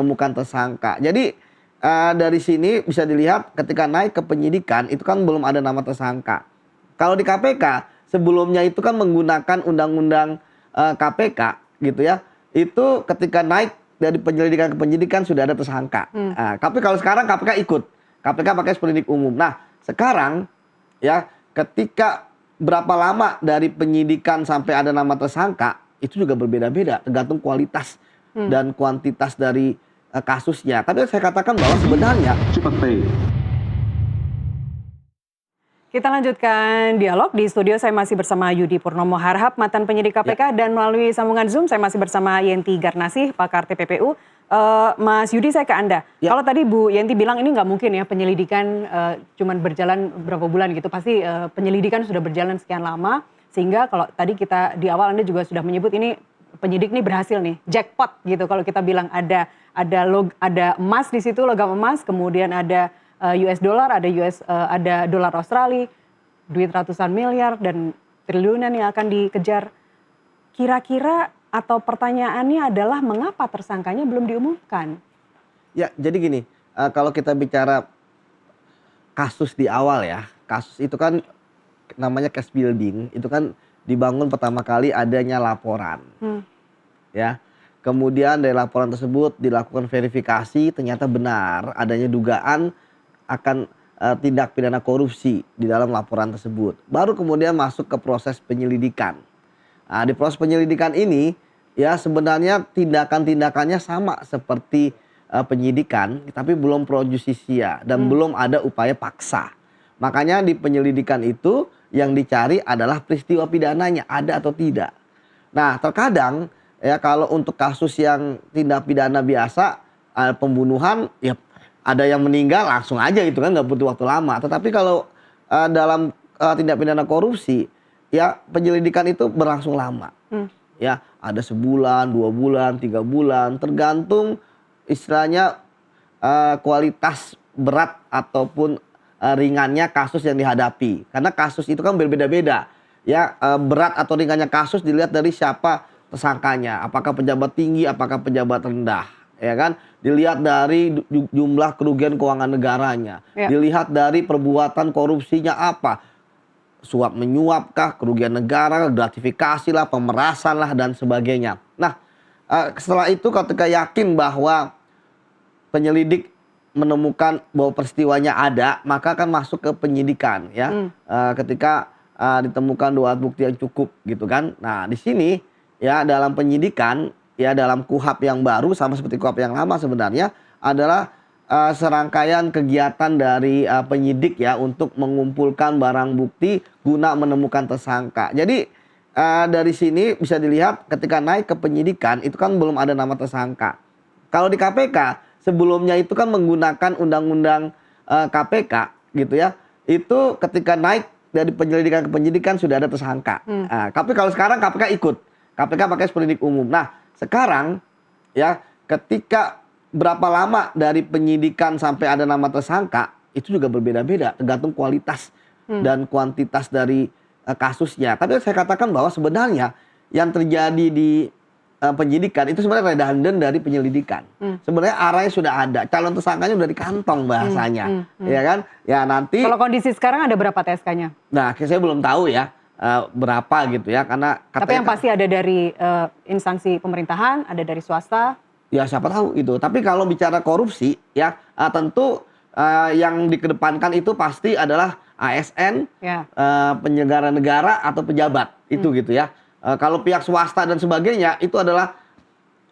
menemukan tersangka. Jadi dari sini bisa dilihat ketika naik ke penyidikan itu kan belum ada nama tersangka. Kalau di KPK sebelumnya itu kan menggunakan undang-undang KPK gitu ya. Itu ketika naik dari penyelidikan ke penyidikan sudah ada tersangka. Tapi kalau sekarang KPK ikut. KPK pakai sprindik umum. Nah, sekarang ya ketika berapa lama dari penyidikan sampai ada nama tersangka itu juga berbeda-beda tergantung kualitas dan kuantitas dari kasusnya. Tapi saya katakan bahwa sebenarnya kita lanjutkan dialog. Di studio saya masih bersama Yudi Purnomo Harhab, mantan penyidik KPK, dan melalui sambungan Zoom saya masih bersama Yenti Garnasih, pakar TPPU. Mas Yudi, saya ke Anda. Kalau tadi Bu Yenti bilang ini nggak mungkin ya penyelidikan cuman berjalan berapa bulan gitu. Pasti penyelidikan sudah berjalan sekian lama. Sehingga kalau tadi kita di awal Anda juga sudah menyebut ini penyidik nih berhasil nih, jackpot gitu. Kalau kita bilang ada emas di situ, logam emas, kemudian ada US dollar, ada dolar Australia, duit ratusan miliar dan triliunan yang akan dikejar. Kira-kira atau pertanyaannya adalah mengapa tersangkanya belum diumumkan? Ya, jadi gini, kalau kita bicara kasus di awal ya, kasus itu kan namanya case building, itu kan dibangun pertama kali adanya laporan. Ya. Kemudian dari laporan tersebut dilakukan verifikasi, ternyata benar adanya dugaan akan tindak pidana korupsi di dalam laporan tersebut. Baru kemudian masuk ke proses penyelidikan. Nah, di proses penyelidikan ini ya sebenarnya tindakan-tindakannya sama seperti penyidikan, tapi belum pro justisia dan belum ada upaya paksa. Makanya di penyelidikan itu yang dicari adalah peristiwa pidananya ada atau tidak. Nah, terkadang ya kalau untuk kasus yang tindak pidana biasa pembunuhan ya ada yang meninggal langsung aja gitu kan, nggak butuh waktu lama. Tetapi kalau dalam tindak pidana korupsi ya penyelidikan itu berlangsung lama. Ya, ada sebulan, 2 bulan, 3 bulan, tergantung istilahnya kualitas berat ataupun ringannya kasus yang dihadapi. Karena kasus itu kan berbeda-beda. Ya, berat atau ringannya kasus dilihat dari siapa tersangkanya, apakah pejabat tinggi, apakah pejabat rendah, ya kan? Dilihat dari jumlah kerugian keuangan negaranya, dilihat dari perbuatan korupsinya apa, suap menyuapkah, kerugian negara, gratifikasi lah, pemerasan lah dan sebagainya. Nah, setelah itu ketika yakin bahwa penyelidik menemukan bahwa peristiwanya ada, maka akan masuk ke penyidikan ya. Ketika ditemukan 2 alat bukti yang cukup gitu kan. Nah, di sini ya dalam penyidikan ya dalam KUHP yang baru sama seperti KUHP yang lama sebenarnya adalah serangkaian kegiatan dari penyidik ya untuk mengumpulkan barang bukti guna menemukan tersangka. Jadi dari sini bisa dilihat ketika naik ke penyidikan itu kan belum ada nama tersangka. Kalau di KPK sebelumnya itu kan menggunakan undang-undang KPK gitu ya. Itu ketika naik dari penyelidikan ke penyidikan sudah ada tersangka. Tapi kalau sekarang KPK ikut. KPK pakai sprindik umum. Nah, sekarang ya ketika berapa lama dari penyidikan sampai ada nama tersangka itu juga berbeda-beda tergantung kualitas dan kuantitas dari kasusnya. Tapi saya katakan bahwa sebenarnya yang terjadi di penyidikan itu sebenarnya redundant dari penyelidikan. Sebenarnya arahnya sudah ada, calon tersangkanya sudah di kantong bahasanya, ya kan? Ya nanti. Kalau kondisi sekarang ada berapa TSK-nya? Nah, saya belum tahu ya berapa gitu ya, karena. Tapi yang pasti ada dari instansi pemerintahan, ada dari swasta. Ya siapa tahu itu. Tapi kalau bicara korupsi ya tentu yang dikedepankan itu pasti adalah ASN, penyelenggara negara atau pejabat itu gitu ya. Kalau pihak swasta dan sebagainya itu adalah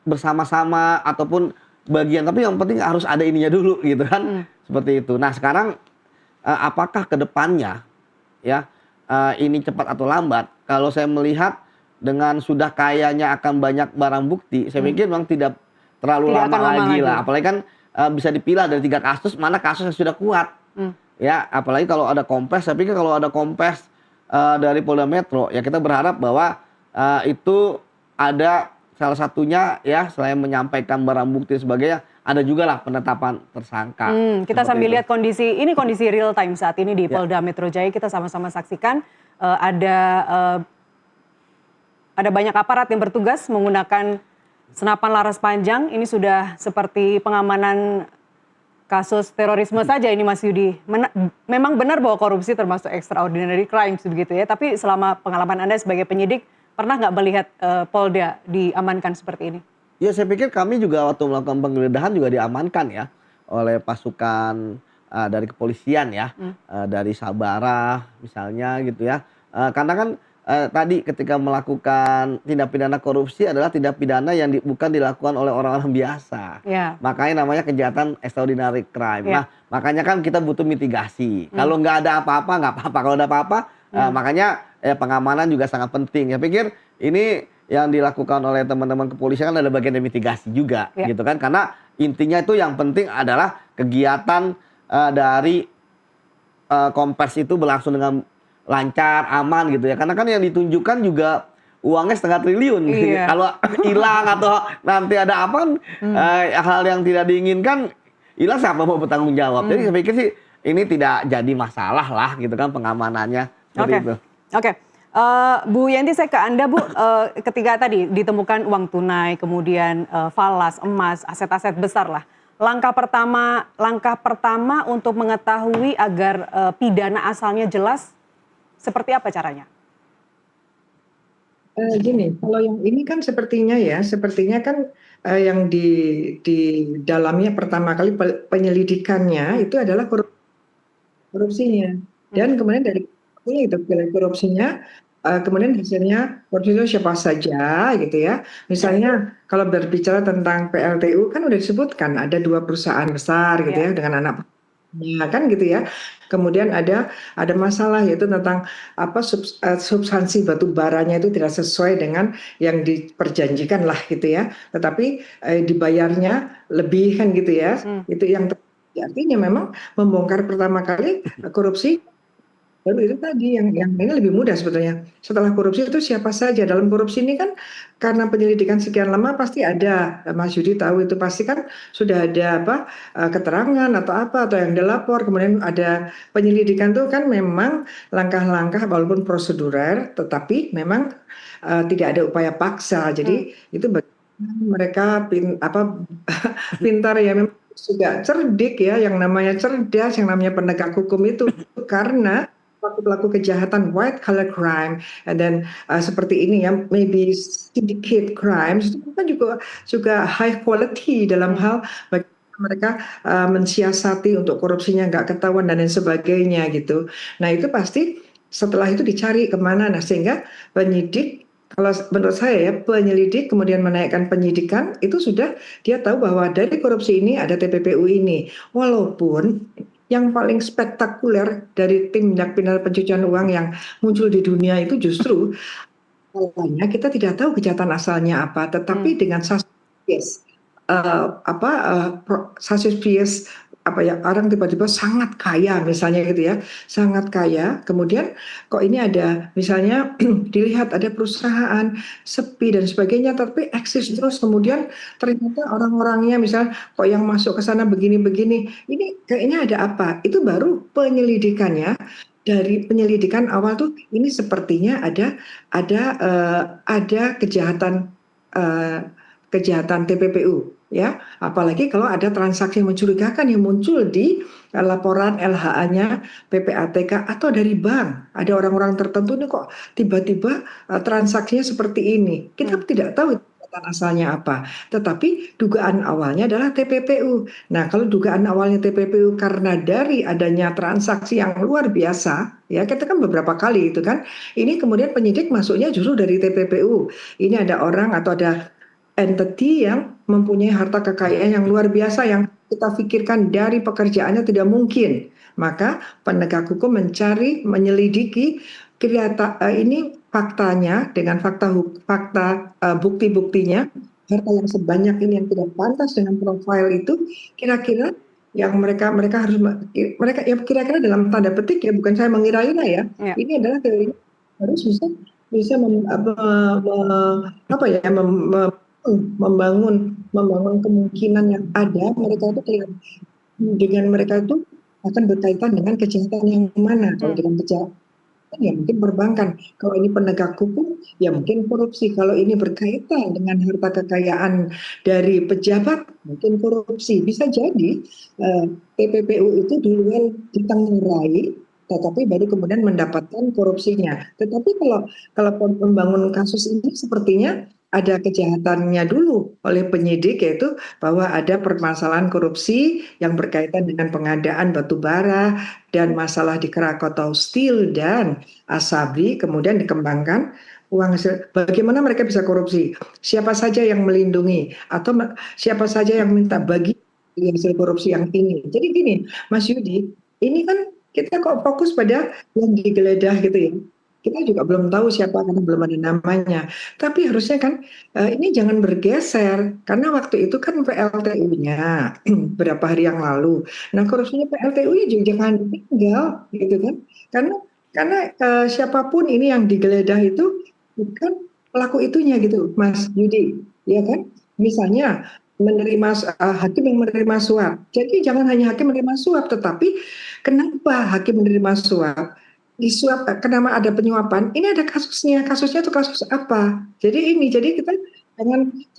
bersama-sama ataupun bagian, tapi yang penting harus ada ininya dulu gitu kan, seperti itu. Nah sekarang apakah ke depannya ya ini cepat atau lambat? Kalau saya melihat dengan sudah kayanya akan banyak barang bukti, saya pikir memang tidak terlalu lama lagi lah. Apalagi kan bisa dipilah dari 3 kasus mana kasus yang sudah kuat. Ya, apalagi kalau ada kompes, saya pikir kalau ada kompes dari Polda Metro ya kita berharap bahwa itu ada salah satunya ya selain menyampaikan barang bukti dan sebagainya ada juga lah penetapan tersangka. Kita sambil lihat kondisi real time saat ini di Polda Metro Jaya, kita sama-sama saksikan ada banyak aparat yang bertugas menggunakan senapan laras panjang ini sudah seperti pengamanan kasus terorisme saja ini Mas Yudi. Memang benar bahwa korupsi termasuk extraordinary crimes begitu ya, tapi selama pengalaman Anda sebagai penyidik, pernah nggak melihat Polda diamankan seperti ini? Ya saya pikir kami juga waktu melakukan penggeledahan juga diamankan ya oleh pasukan dari kepolisian ya, dari Sabara misalnya gitu ya. Karena kan tadi ketika melakukan tindak pidana korupsi adalah tindak pidana yang bukan dilakukan oleh orang-orang biasa. Ya. Makanya namanya kejahatan extraordinary crime. Ya. Nah makanya kan kita butuh mitigasi. Kalau nggak ada apa-apa nggak apa-apa. Kalau ada apa-apa makanya pengamanan juga sangat penting. Saya pikir ini yang dilakukan oleh teman-teman kepolisian kan adalah bagian dari mitigasi juga, gitu kan? Karena intinya itu yang penting adalah kegiatan dari Kompers itu berlangsung dengan lancar, aman gitu ya. Karena kan yang ditunjukkan juga uangnya 500 triliun. Iya. Kalau hilang atau nanti ada apa kan hal yang tidak diinginkan hilang, siapa mau bertanggung jawab. Jadi saya pikir sih ini tidak jadi masalah lah gitu kan pengamanannya seperti itu. Oke. Bu Yenti, saya ke Anda Bu, ketika tadi ditemukan uang tunai, kemudian falas, emas, aset-aset besar lah. Langkah pertama untuk mengetahui agar pidana asalnya jelas, seperti apa caranya? Gini, kalau yang ini kan sepertinya kan yang di dalamnya pertama kali penyelidikannya itu adalah korupsinya, dan kemudian dari itu korupsinya, kemudian hasilnya korupsi itu siapa saja gitu ya. Misalnya kalau berbicara tentang PLTU kan udah disebutkan ada 2 perusahaan besar gitu ya dengan anak kan gitu ya. Kemudian ada masalah yaitu tentang substansi batu baranya itu tidak sesuai dengan yang diperjanjikan lah gitu ya. Tetapi dibayarnya lebih kan gitu ya. Itu yang artinya memang membongkar pertama kali korupsi. Baru itu tadi yang ini lebih mudah sebetulnya. Setelah korupsi itu siapa saja. Dalam korupsi ini kan karena penyelidikan sekian lama pasti ada, Mas Yudi tahu itu pasti kan sudah ada keterangan atau yang dilapor, kemudian ada penyelidikan tuh kan memang langkah-langkah walaupun prosedurer tetapi memang tidak ada upaya paksa. Jadi itu mereka pintar ya, memang juga cerdik ya, yang namanya cerdas, yang namanya penegak hukum itu karena pelaku kejahatan white collar crime dan seperti ini ya, maybe syndicate crimes itu kan juga high quality dalam hal mereka mensiasati untuk korupsinya nggak ketahuan dan lain sebagainya gitu. Nah itu pasti setelah itu dicari kemana, nah sehingga penyidik, kalau menurut saya ya, penyelidik kemudian menaikkan penyidikan itu sudah dia tahu bahwa dari korupsi ini ada TPPU ini, walaupun yang paling spektakuler dari tindak pidana pencucian uang yang muncul di dunia itu justru awalnya kita tidak tahu kejahatan asalnya apa, tetapi dengan suspicious orang tiba-tiba sangat kaya misalnya gitu ya, sangat kaya, kemudian kok ini ada misalnya dilihat ada perusahaan sepi dan sebagainya tapi eksis terus, kemudian ternyata orang-orangnya misalnya kok yang masuk ke sana begini-begini, ini kayaknya ada apa, itu baru penyelidikannya. Dari penyelidikan awal tuh ini sepertinya ada kejahatan TPPU ya, apalagi kalau ada transaksi yang mencurigakan yang muncul di laporan LHA-nya PPATK atau dari bank, ada orang-orang tertentu nih kok tiba-tiba transaksinya seperti ini, kita tidak tahu asalnya apa, tetapi dugaan awalnya adalah TPPU. Nah kalau dugaan awalnya TPPU karena dari adanya transaksi yang luar biasa ya, kita kan beberapa kali itu kan, ini kemudian penyidik masuknya justru dari TPPU, ini ada orang atau ada entity yang mempunyai harta kekayaan yang luar biasa yang kita pikirkan dari pekerjaannya tidak mungkin, maka penegak hukum mencari, menyelidiki ini faktanya dengan fakta bukti-buktinya, harta yang sebanyak ini yang tidak pantas dengan profil itu, kira-kira yang mereka harus ya kira-kira dalam tanda petik ya, bukan saya mengira-ira ya, ini adalah teori harus bisa membangun kemungkinan yang ada mereka itu dengan mereka itu akan berkaitan dengan kejahatan yang mana. Kalau dengan kejahatan ya mungkin perbankan. Kalau ini penegak hukum, ya mungkin korupsi. Kalau ini berkaitan dengan harta kekayaan dari pejabat, mungkin korupsi. Bisa jadi TPPU itu duluan ditengarai, tetapi baru kemudian mendapatkan korupsinya. Tetapi kalau membangun kasus ini sepertinya ada kejahatannya dulu oleh penyidik, yaitu bahwa ada permasalahan korupsi yang berkaitan dengan pengadaan batu bara dan masalah di Krakatau Steel dan Asabri, kemudian dikembangkan uang hasil. Bagaimana mereka bisa korupsi? Siapa saja yang melindungi atau siapa saja yang minta bagi hasil korupsi yang ini? Jadi gini, Mas Yudi, ini kan kita kok fokus pada yang digeledah gitu ya. Kita juga belum tahu siapa karena belum ada namanya. Tapi harusnya kan ini jangan bergeser karena waktu itu kan PLTU-nya berapa hari yang lalu. Nah, korupsinya PLTU-nya juga jangan ditinggal gitu kan. Karena siapapun ini yang digeledah itu bukan pelaku itunya gitu, Mas Yudi, ya kan? Misalnya hakim yang menerima suap. Jadi jangan hanya hakim menerima suap, tetapi kenapa hakim menerima suap? Disuap, kenapa ada penyuapan? Ini ada kasusnya. Kasusnya itu kasus apa? Jadi kita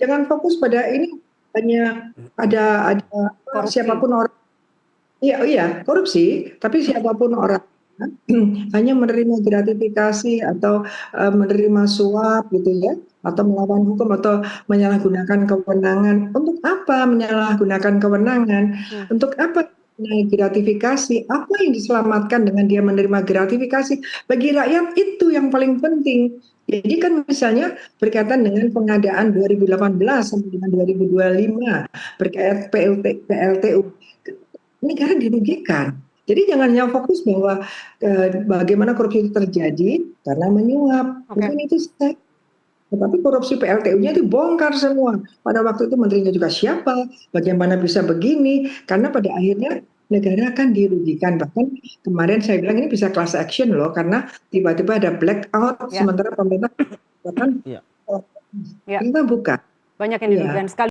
jangan fokus pada ini hanya ada Korupsi. siapapun orang. Iya, iya, korupsi, tapi siapapun orang hanya menerima gratifikasi atau menerima suap gitu ya, atau melawan hukum atau menyalahgunakan kewenangan. Untuk apa menyalahgunakan kewenangan? Untuk apa menaik gratifikasi? Apa yang diselamatkan dengan dia menerima gratifikasi? Bagi rakyat itu yang paling penting. Jadi kan misalnya berkaitan dengan pengadaan 2018 sampai dengan 2025 berkait PLTU, negara dirugikan. Jadi jangan hanya fokus bahwa bagaimana korupsi itu terjadi karena menyuap. Bukan itu saja. Tetapi korupsi PLTU-nya dibongkar semua. Pada waktu itu menterinya juga siapa, bagaimana bisa begini, karena pada akhirnya negara akan dirugikan. Bahkan kemarin saya bilang ini bisa class action loh, karena tiba-tiba ada blackout, sementara pemerintah kan Iya. kita buka. Banyak yang dirugikan sekali.